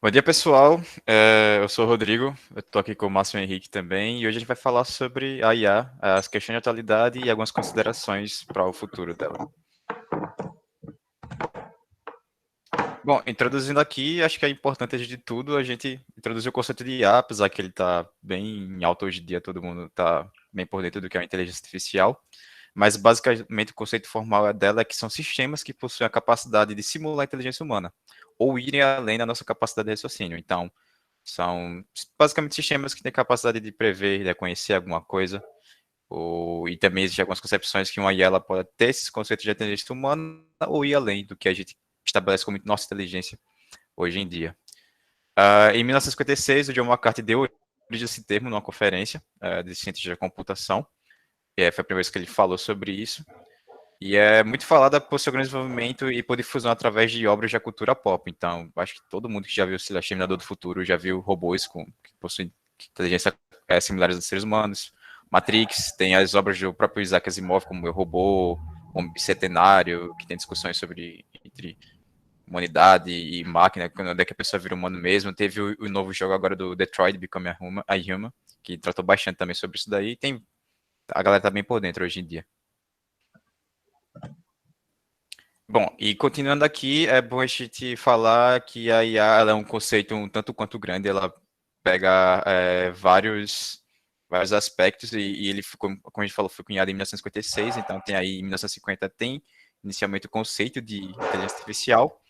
Bom dia, pessoal. Eu sou o Rodrigo, eu estou aqui com o Márcio Henrique também, e hoje a gente vai falar sobre a IA, as questões de atualidade e algumas considerações para o futuro dela. Bom, introduzindo aqui, acho que é importante, antes de tudo, a gente introduzir o conceito de IA, apesar que ele está bem em alta hoje em dia, todo mundo está bem por dentro do que é a inteligência artificial, mas basicamente o conceito formal dela é que são sistemas que possuem a capacidade de simular a inteligência humana, ou irem além da nossa capacidade de raciocínio. Então, são basicamente sistemas que têm capacidade de prever, de conhecer alguma coisa, e também existem algumas concepções que uma IA ela pode ter esses conceitos de inteligência humana ou ir além do que a gente estabelece como nossa inteligência hoje em dia. Em 1956, o John McCarthy deu origem a esse termo numa conferência de ciência da computação, foi a primeira vez que ele falou sobre isso, e é muito falada por seu grande desenvolvimento e por difusão através de obras da cultura pop. Então, acho que todo mundo que já viu o Exterminador do Futuro já viu robôs que possuem inteligência similares aos seres humanos. Matrix, tem as obras do próprio Isaac Asimov, como Eu, Robô, como Bicentenário, que tem discussões sobre entre humanidade e máquina, quando é que a pessoa vira humano mesmo. Teve o novo jogo agora do Detroit Become a Human, que tratou bastante também sobre isso daí. A galera tá bem por dentro hoje em dia. Bom, e continuando aqui, é bom a gente falar que a IA ela é um conceito um tanto quanto grande, ela pega vários aspectos, e ele ficou, como a gente falou, foi cunhado em 1956, então tem aí, em 1950 tem inicialmente o conceito de inteligência artificial,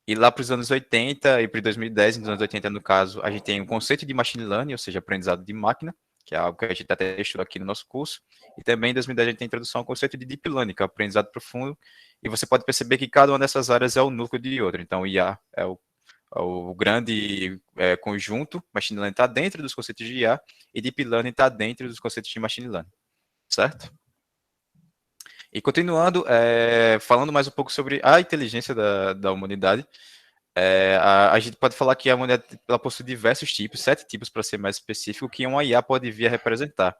e lá para os anos 80 e para 2010, nos anos 80 no caso, a gente tem o conceito de machine learning, ou seja, aprendizado de máquina, que é algo que a gente até estudou aqui no nosso curso, e também em 2010 a gente tem a introdução ao conceito de deep learning, que é o aprendizado profundo, e você pode perceber que cada uma dessas áreas é o núcleo de outra. Então, o IA é o grande conjunto, machine learning está dentro dos conceitos de IA, e deep learning está dentro dos conceitos de machine learning, certo? E continuando, falando mais um pouco sobre a inteligência da humanidade, a gente pode falar que a humanidade ela possui diversos tipos, 7 tipos para ser mais específico, que uma IA pode vir a representar.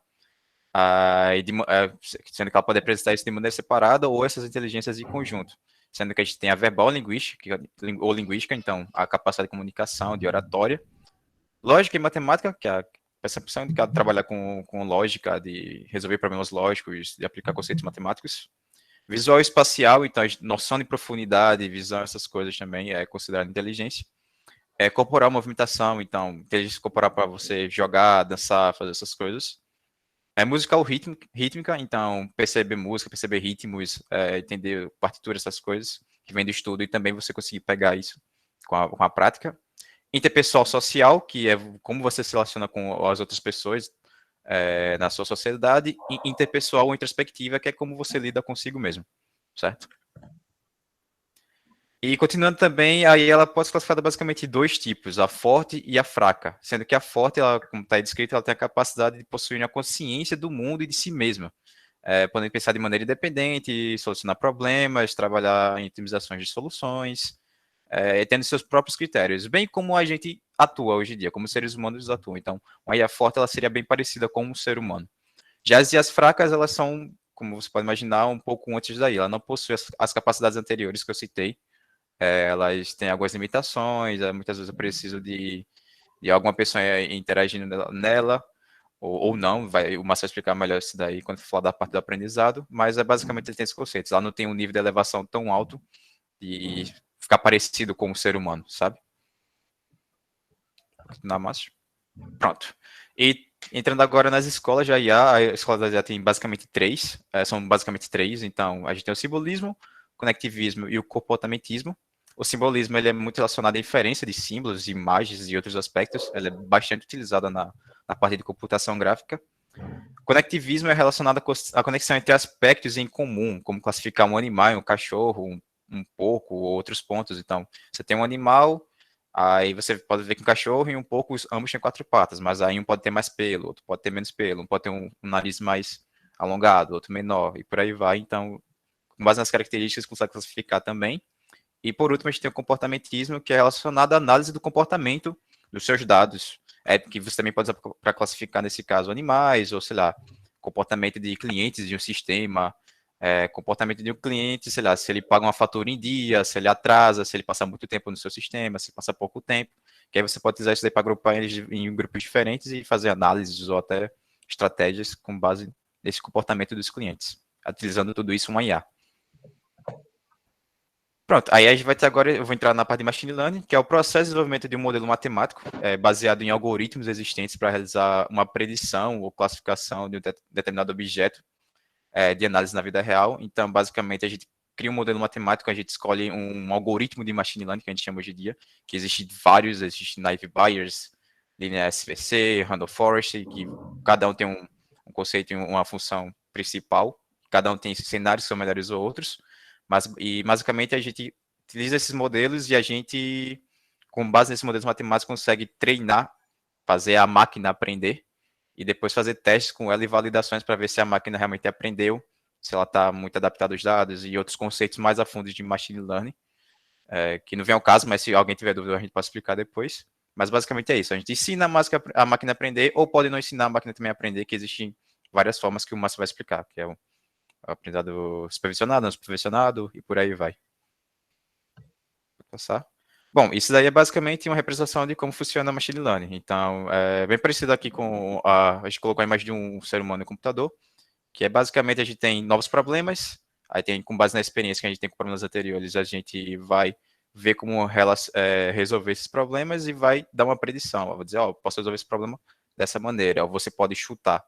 Sendo que ela pode representar isso de maneira separada ou essas inteligências em conjunto. Sendo que a gente tem a verbal linguística, ou linguística, então a capacidade de comunicação, de oratória, lógica e matemática, que é a percepção de trabalhar com lógica, de resolver problemas lógicos, de aplicar conceitos matemáticos. Visual e espacial, então a noção de profundidade, visão, essas coisas também é considerado inteligência. Corporal, movimentação, então inteligência corporal para você jogar, dançar, fazer essas coisas. Musical rítmica, então perceber música, perceber ritmos, entender partitura, essas coisas, que vem do estudo, e também você conseguir pegar isso com a prática. Interpessoal social, que é como você se relaciona com as outras pessoas na sua sociedade. E interpessoal ou introspectiva, que é como você lida consigo mesmo, certo? E continuando também, aí ela pode ser classificada basicamente em 2 tipos, a forte e a fraca, sendo que a forte, ela, como está aí descrito, ela tem a capacidade de possuir a consciência do mundo e de si mesma, podendo pensar de maneira independente, solucionar problemas, trabalhar em otimizações de soluções, tendo seus próprios critérios, bem como a gente atua hoje em dia, como os seres humanos atuam. Então, uma IA forte ela seria bem parecida com um ser humano. Já as IAs fracas, elas são, como você pode imaginar, um pouco antes daí. Ela não possui as capacidades anteriores que eu citei, elas têm algumas limitações, muitas vezes eu preciso de alguma pessoa interagindo nela, ou não, o Márcio vai explicar melhor isso daí quando for falar da parte do aprendizado, mas basicamente ele tem esses conceitos. Ela não tem um nível de elevação tão alto de ficar parecido com o ser humano, sabe? Na Márcio? Pronto. E entrando agora nas escolas já IA, a escola já tem basicamente três, são basicamente três, então a gente tem o simbolismo, o conectivismo e o comportamentismo. O simbolismo ele é muito relacionado à inferência de símbolos, imagens e outros aspectos, ele é bastante utilizado na parte de computação gráfica. O conectivismo é relacionado à conexão entre aspectos em comum, como classificar um animal, um cachorro, um porco ou outros pontos. Então, você tem um animal, aí você pode ver que um cachorro e um porco ambos têm 4 patas, mas aí um pode ter mais pelo, outro pode ter menos pelo, um pode ter um nariz mais alongado, outro menor, e por aí vai. Então, com base nas características, consegue classificar também. E por último, a gente tem o comportamentismo, que é relacionado à análise do comportamento dos seus dados. Que você também pode usar para classificar, nesse caso, animais, ou sei lá, comportamento de clientes de um sistema, comportamento de um cliente, sei lá, se ele paga uma fatura em dia, se ele atrasa, se ele passa muito tempo no seu sistema, se passa pouco tempo. que aí você pode usar isso daí para agrupar eles em grupos diferentes e fazer análises ou até estratégias com base nesse comportamento dos clientes, utilizando tudo isso uma IA. Pronto, aí a gente vai ter agora, eu vou entrar na parte de Machine Learning, que é o processo de desenvolvimento de um modelo matemático baseado em algoritmos existentes para realizar uma predição ou classificação de um determinado objeto de análise na vida real. Então, basicamente, a gente cria um modelo matemático, a gente escolhe um algoritmo de Machine Learning, que a gente chama hoje em dia, que existe vários, existe Naive Bayes, Linear SVC, Randall Forest, que cada um tem um conceito e uma função principal, cada um tem cenários que são melhores ou outros, e basicamente a gente utiliza esses modelos e a gente, com base nesses modelos matemáticos, consegue treinar, fazer a máquina aprender e depois fazer testes com ela e validações para ver se a máquina realmente aprendeu, se ela está muito adaptada aos dados e outros conceitos mais a fundo de machine learning, que não vem ao caso, mas se alguém tiver dúvida a gente pode explicar depois. Mas basicamente é isso, a gente ensina a máquina a aprender ou pode não ensinar a máquina também a aprender, que existem várias formas que o Márcio vai explicar, que é o aprendizado supervisionado, não supervisionado e por aí vai. Vou passar. Bom, isso daí é basicamente uma representação de como funciona a machine learning. Então, é bem parecido aqui com a gente colocou a imagem de um ser humano no computador, que é basicamente a gente tem novos problemas, aí tem, com base na experiência que a gente tem com problemas anteriores, a gente vai ver como resolver esses problemas e vai dar uma predição. Eu vou dizer, posso resolver esse problema dessa maneira, ou você pode chutar.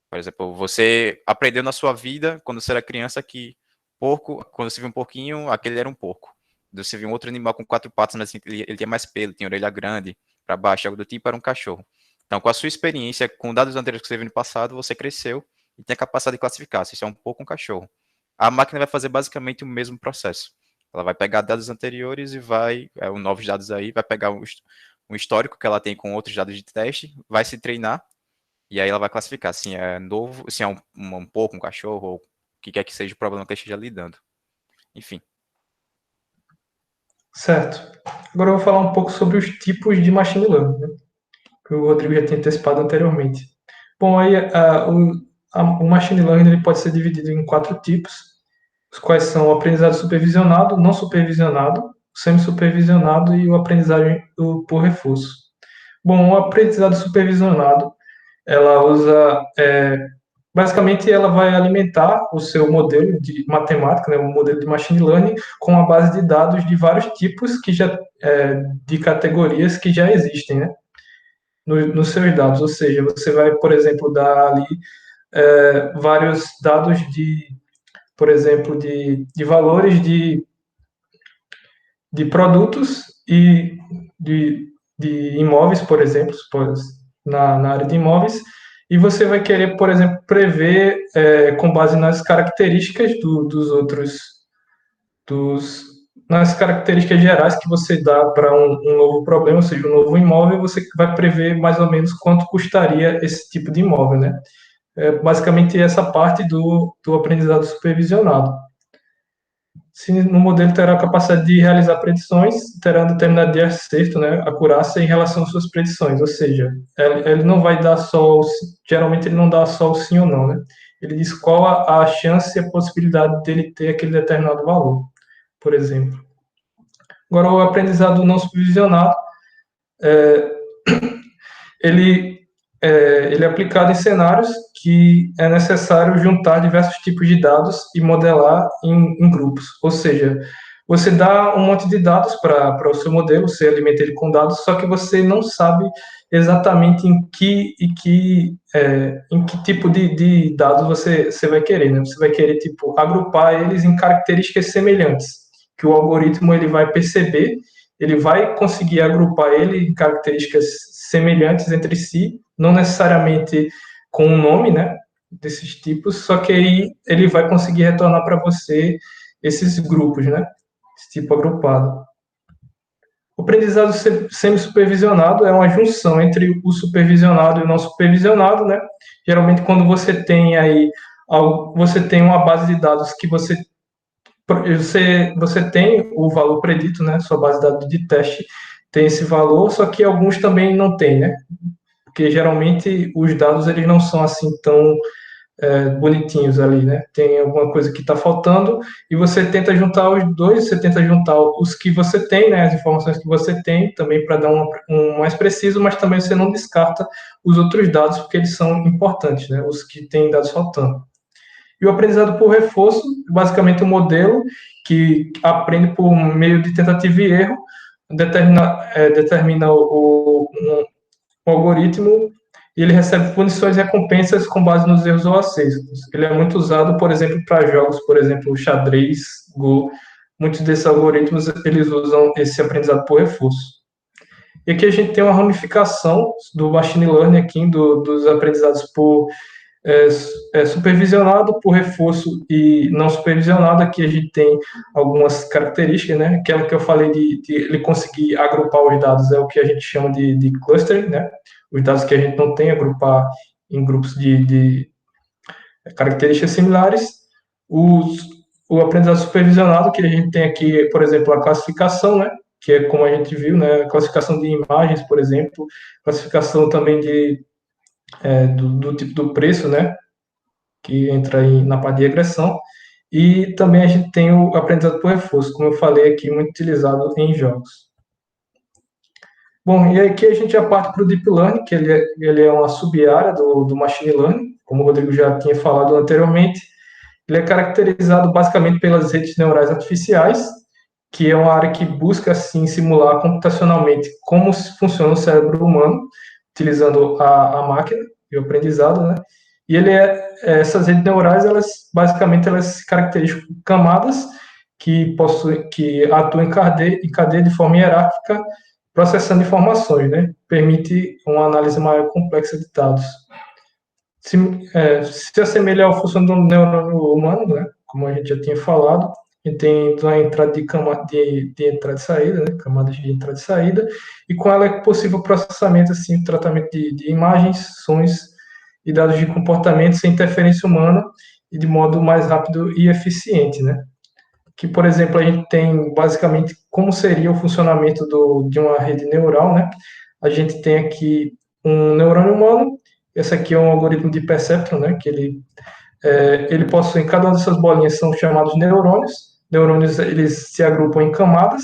Por exemplo, você aprendeu na sua vida, quando você era criança, que porco, quando você viu um porquinho, aquele era um porco. Você viu um outro animal com 4 patas, mas assim, ele tinha mais pelo, tinha orelha grande, para baixo, algo do tipo, era um cachorro. Então, com a sua experiência, com dados anteriores que você viu no passado, você cresceu e tem a capacidade de classificar se isso é um porco ou um cachorro. A máquina vai fazer basicamente o mesmo processo. Ela vai pegar dados anteriores e vai, novos dados aí, vai pegar um histórico que ela tem com outros dados de teste, vai se treinar, e aí ela vai classificar se é novo, se é um porco, um cachorro, ou o que quer que seja o problema que ela esteja lidando. Enfim. Certo. Agora eu vou falar um pouco sobre os tipos de machine learning, né? Que o Rodrigo já tinha antecipado anteriormente. Bom, aí o machine learning ele pode ser dividido em 4 tipos, os quais são o aprendizado supervisionado, não supervisionado, semi-supervisionado e o aprendizagem por reforço. Bom, o aprendizado supervisionado, ela usa, basicamente, ela vai alimentar o seu modelo de matemática, né, o modelo de machine learning, com uma base de dados de vários tipos de categorias que já existem, né, nos seus dados. Ou seja, você vai, por exemplo, dar ali vários dados por exemplo, de valores de produtos e de imóveis, por exemplo, na área de imóveis, e você vai querer, por exemplo, prever, com base nas características dos outros, nas características gerais que você dá para um novo problema, ou seja, um novo imóvel, você vai prever mais ou menos quanto custaria esse tipo de imóvel, né? Basicamente essa parte do aprendizado supervisionado. Se no modelo terá a capacidade de realizar predições, terá um determinado de acerto, né, acurácia em relação às suas predições, ou seja, ele não vai dar só, geralmente ele não dá só o sim ou não, né? Ele diz qual a chance e a possibilidade dele ter aquele determinado valor, por exemplo. Agora, o aprendizado não supervisionado, ele, ele é aplicado em cenários que é necessário juntar diversos tipos de dados e modelar em grupos. Ou seja, você dá um monte de dados para o seu modelo, você alimenta ele com dados, só que você não sabe exatamente em que tipo de dados você vai querer. Né? Você vai querer tipo agrupar eles em características semelhantes, que o algoritmo ele vai perceber, ele vai conseguir agrupar ele em características semelhantes entre si, não necessariamente com um nome, né, desses tipos, só que aí ele vai conseguir retornar para você esses grupos, né, esse tipo agrupado. O aprendizado semi-supervisionado é uma junção entre o supervisionado e o não supervisionado, né? Geralmente quando você tem aí você tem uma base de dados que você tem o valor predito, né? Sua base de dados de teste tem esse valor, só que alguns também não tem, né? Porque geralmente os dados eles não são assim bonitinhos ali, né? Tem alguma coisa que está faltando e você tenta juntar os dois, você tenta juntar os que você tem, né? As informações que você tem, também para dar um mais preciso, mas também você não descarta os outros dados porque eles são importantes, né? Os que têm dados faltando. E o aprendizado por reforço, basicamente um modelo que aprende por meio de tentativa e erro, determina um algoritmo e ele recebe punições e recompensas com base nos erros ou acertos. Ele é muito usado, por exemplo, para jogos, por exemplo, xadrez, Go. Muitos desses algoritmos eles usam esse aprendizado por reforço. E aqui a gente tem uma ramificação do machine learning aqui, dos aprendizados por supervisionado, por reforço e não supervisionado. Aqui a gente tem algumas características, né? Aquela que eu falei de ele conseguir agrupar os dados é o que a gente chama de clustering, né? Os dados que a gente não tem, agrupar em grupos de características similares. O aprendizado supervisionado, que a gente tem aqui, por exemplo, a classificação, né? Que é como a gente viu, né? A classificação de imagens, por exemplo, classificação também do tipo do preço, né? Que entra na parte de regressão. E também a gente tem o aprendizado por reforço, como eu falei aqui, muito utilizado em jogos. Bom, e aqui a gente já parte para o Deep Learning, que ele é uma sub-área do Machine Learning, como o Rodrigo já tinha falado anteriormente. Ele é caracterizado basicamente pelas redes neurais artificiais, que é uma área que busca, assim, simular computacionalmente como funciona o cérebro humano, utilizando a máquina e o aprendizado, né? E essas redes neurais, elas basicamente elas se caracterizam por camadas que atuam em cadeia de forma hierárquica, processando informações, né? Permite uma análise maior complexa de dados. Se assemelha ao funcionamento do neurônio humano, né? Como a gente já tinha falado, a gente tem uma entrada de entrada e saída, né? Camadas de entrada e saída, e com ela é possível o processamento, assim, tratamento de imagens, sons e dados de comportamento sem interferência humana e de modo mais rápido e eficiente, né? Que, por exemplo, a gente tem basicamente como seria o funcionamento de uma rede neural, né? A gente tem aqui um neurônio humano, esse aqui é um algoritmo de perceptron, né? Que ele possui, cada uma dessas bolinhas são chamados neurônios. Neurônios, eles se agrupam em camadas,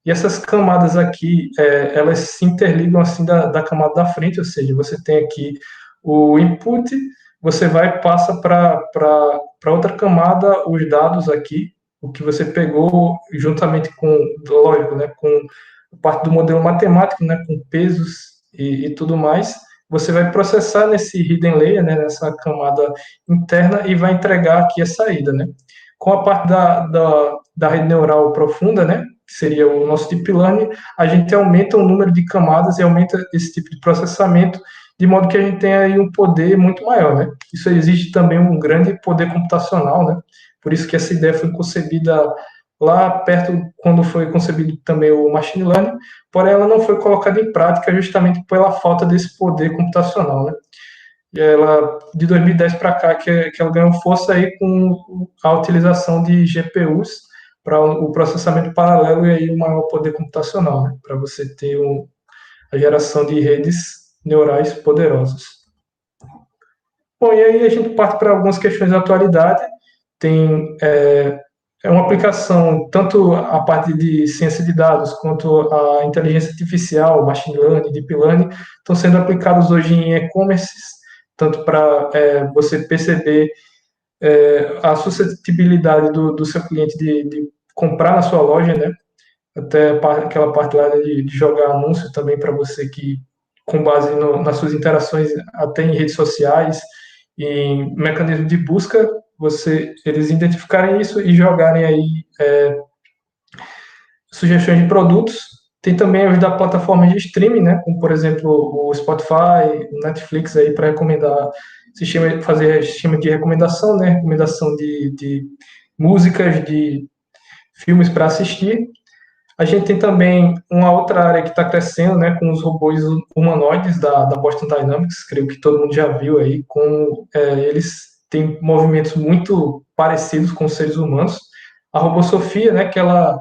e essas camadas aqui, elas se interligam assim da camada da frente, ou seja, você tem aqui o input, você vai e passa para outra camada os dados aqui, o que você pegou juntamente com, lógico, né, com parte do modelo matemático, né, com pesos e tudo mais, você vai processar nesse hidden layer, né, nessa camada interna e vai entregar aqui a saída, né. Com a parte da rede neural profunda, né, que seria o nosso deep learning, a gente aumenta o número de camadas e aumenta esse tipo de processamento, de modo que a gente tenha aí um poder muito maior, né. Isso exige também um grande poder computacional, né. Por isso que essa ideia foi concebida lá perto, quando foi concebido também o machine learning, porém ela não foi colocada em prática justamente pela falta desse poder computacional, né. E ela, de 2010 para cá, que ela ganhou força aí com a utilização de GPUs para o processamento paralelo e aí o maior poder computacional, né, para você ter a geração de redes neurais poderosas. Bom, e aí a gente parte para algumas questões da atualidade. Tem uma aplicação, tanto a parte de ciência de dados quanto a inteligência artificial, machine learning, deep learning, estão sendo aplicados hoje em e-commerce, tanto para você perceber a suscetibilidade do seu cliente de comprar na sua loja, né? Até aquela parte lá de jogar anúncio também para você que, com base nas suas interações, até em redes sociais, em mecanismo de busca, eles identificarem isso e jogarem aí sugestões de produtos. Tem também os da plataforma de streaming, né? Como, por exemplo, o Spotify, o Netflix aí para recomendar, fazer sistema de recomendação, né? Recomendação de músicas, de filmes para assistir. A gente tem também uma outra área que está crescendo, né, com os robôs humanoides da Boston Dynamics, creio que todo mundo já viu aí, eles têm movimentos muito parecidos com os seres humanos. A robô Sofia, né, que ela,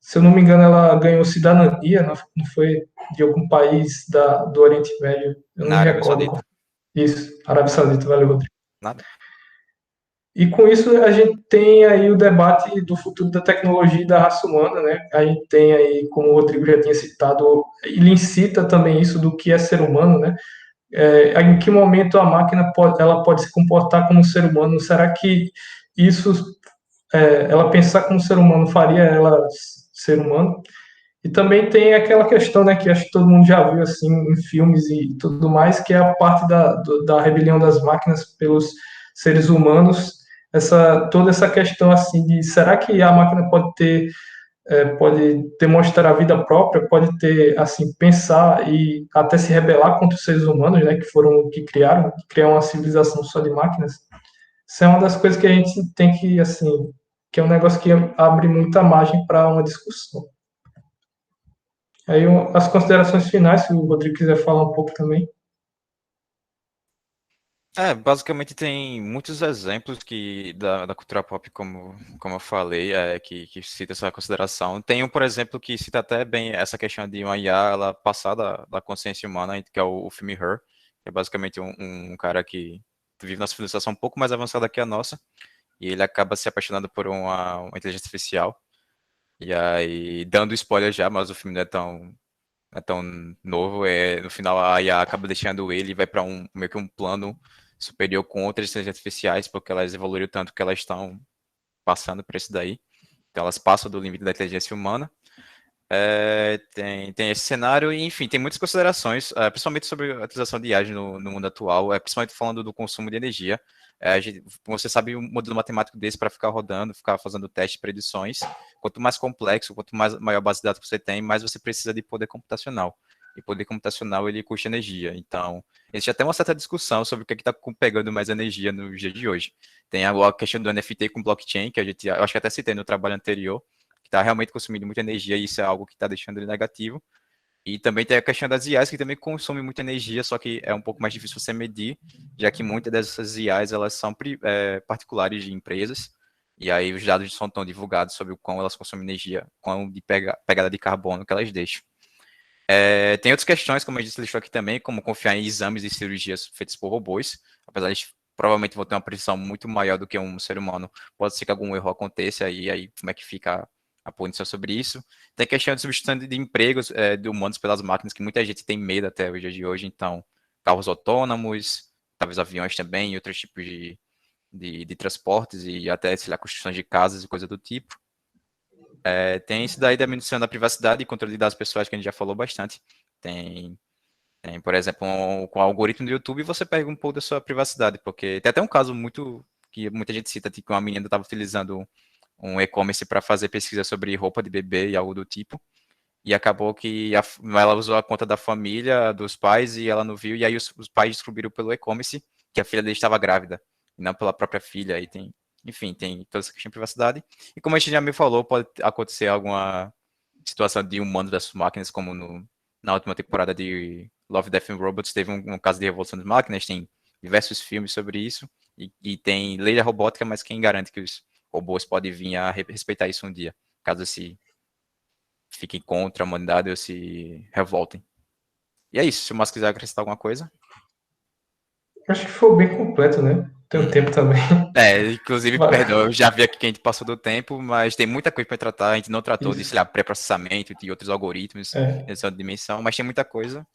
se eu não me engano, ela ganhou cidadania, não foi de algum país do Oriente Médio, eu não Na me Arábia recordo Saudita. qual. Isso, Arábia Saudita, valeu, Rodrigo. Nada. E com isso a gente tem aí o debate do futuro da tecnologia e da raça humana, né? A gente tem aí, como o Rodrigo já tinha citado, ele incita também isso do que é ser humano, né? Em que momento a máquina ela pode se comportar como um ser humano? Será que isso, ela pensar como ser humano, faria ela ser humano? E também tem aquela questão, né, que acho que todo mundo já viu assim em filmes e tudo mais, que é a parte da rebelião das máquinas pelos seres humanos. Toda essa questão assim de será que a máquina pode demonstrar a vida própria, pode ter assim pensar e até se rebelar contra os seres humanos, né, que criaram uma civilização só de máquinas. Isso é uma das coisas que a gente tem que assim, que é um negócio que abre muita margem para uma discussão. Aí as considerações finais, se o Rodrigo quiser falar um pouco também. Basicamente tem muitos exemplos da cultura pop, como eu falei, que cita essa consideração. Tem um, por exemplo, que cita até bem essa questão de uma IA ela passar da consciência humana, que é o filme Her, que é basicamente um cara que vive numa civilização um pouco mais avançada que a nossa, e ele acaba se apaixonando por uma inteligência artificial. E aí, dando spoiler já, mas o filme não é tão novo, no final a IA acaba deixando ele e vai para meio que um plano superior com outras inteligências artificiais, porque elas evoluíram tanto que elas estão passando por isso daí. Então elas passam do limite da inteligência humana. Tem esse cenário, e enfim, tem muitas considerações, principalmente sobre a utilização de IA no mundo atual, principalmente falando do consumo de energia. Você sabe um modelo matemático desse para ficar rodando, ficar fazendo testes, predições. Quanto mais complexo, quanto maior base de dados você tem, mais você precisa de poder computacional. E poder computacional ele custa energia. Então, existe até uma certa discussão sobre o que está pegando mais energia no dia de hoje. Tem a questão do NFT com blockchain, que eu acho que até citei no trabalho anterior, que está realmente consumindo muita energia e isso é algo que está deixando ele negativo. E também tem a questão das IAs, que também consomem muita energia, só que é um pouco mais difícil você medir, já que muitas dessas IAs elas são particulares de empresas, e aí os dados são tão divulgados sobre o quão elas consomem energia, quão de pegada de carbono que elas deixam. Tem outras questões, como a gente listou aqui também, como confiar em exames e cirurgias feitos por robôs, apesar de provavelmente vão ter uma precisão muito maior do que um ser humano, pode ser que algum erro aconteça, e aí como é que fica a punição sobre isso. Tem a questão de substituição de empregos de humanos pelas máquinas, que muita gente tem medo até o dia de hoje, então carros autônomos, talvez aviões também, e outros tipos de transportes, e até, sei lá, construções de casas e coisa do tipo. Tem isso daí da diminuição da privacidade e controle das pessoas, que a gente já falou bastante. Por exemplo, com o algoritmo do YouTube, você pega um pouco da sua privacidade, porque tem até um caso muito que muita gente cita, que uma menina estava utilizando um e-commerce para fazer pesquisa sobre roupa de bebê e algo do tipo, e acabou que ela usou a conta da família, dos pais, e ela não viu, e aí os pais descobriram pelo e-commerce que a filha dele estava grávida, e não pela própria filha, e enfim, tem toda essa questão de privacidade. E como a gente já me falou, pode acontecer alguma situação de humanos das máquinas, como na última temporada de Love, Death and Robots, teve um caso de revolução das máquinas, tem diversos filmes sobre isso, e tem lei da robótica, mas quem garante que os robôs podem vir a respeitar isso um dia, caso se fiquem contra a humanidade ou se revoltem. E é isso, se o Márcio quiser acrescentar alguma coisa. Acho que foi bem completo, né? Tem um Uhum. tempo também. Inclusive, perdão, eu já vi aqui que a gente passou do tempo, mas tem muita coisa para tratar. A gente não tratou de, Isso. sei lá, pré-processamento, de outros algoritmos, É, edição de dimensão, mas tem muita coisa.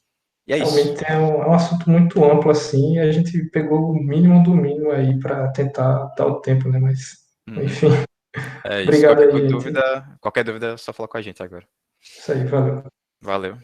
E é isso. realmente é um assunto muito amplo, assim, e a gente pegou o mínimo do mínimo aí para tentar dar o tempo, né? Mas, Uhum. enfim, É isso. obrigado Qualquer aí, gente. dúvida, qualquer dúvida, é só falar com a gente agora. Isso aí, valeu. Valeu.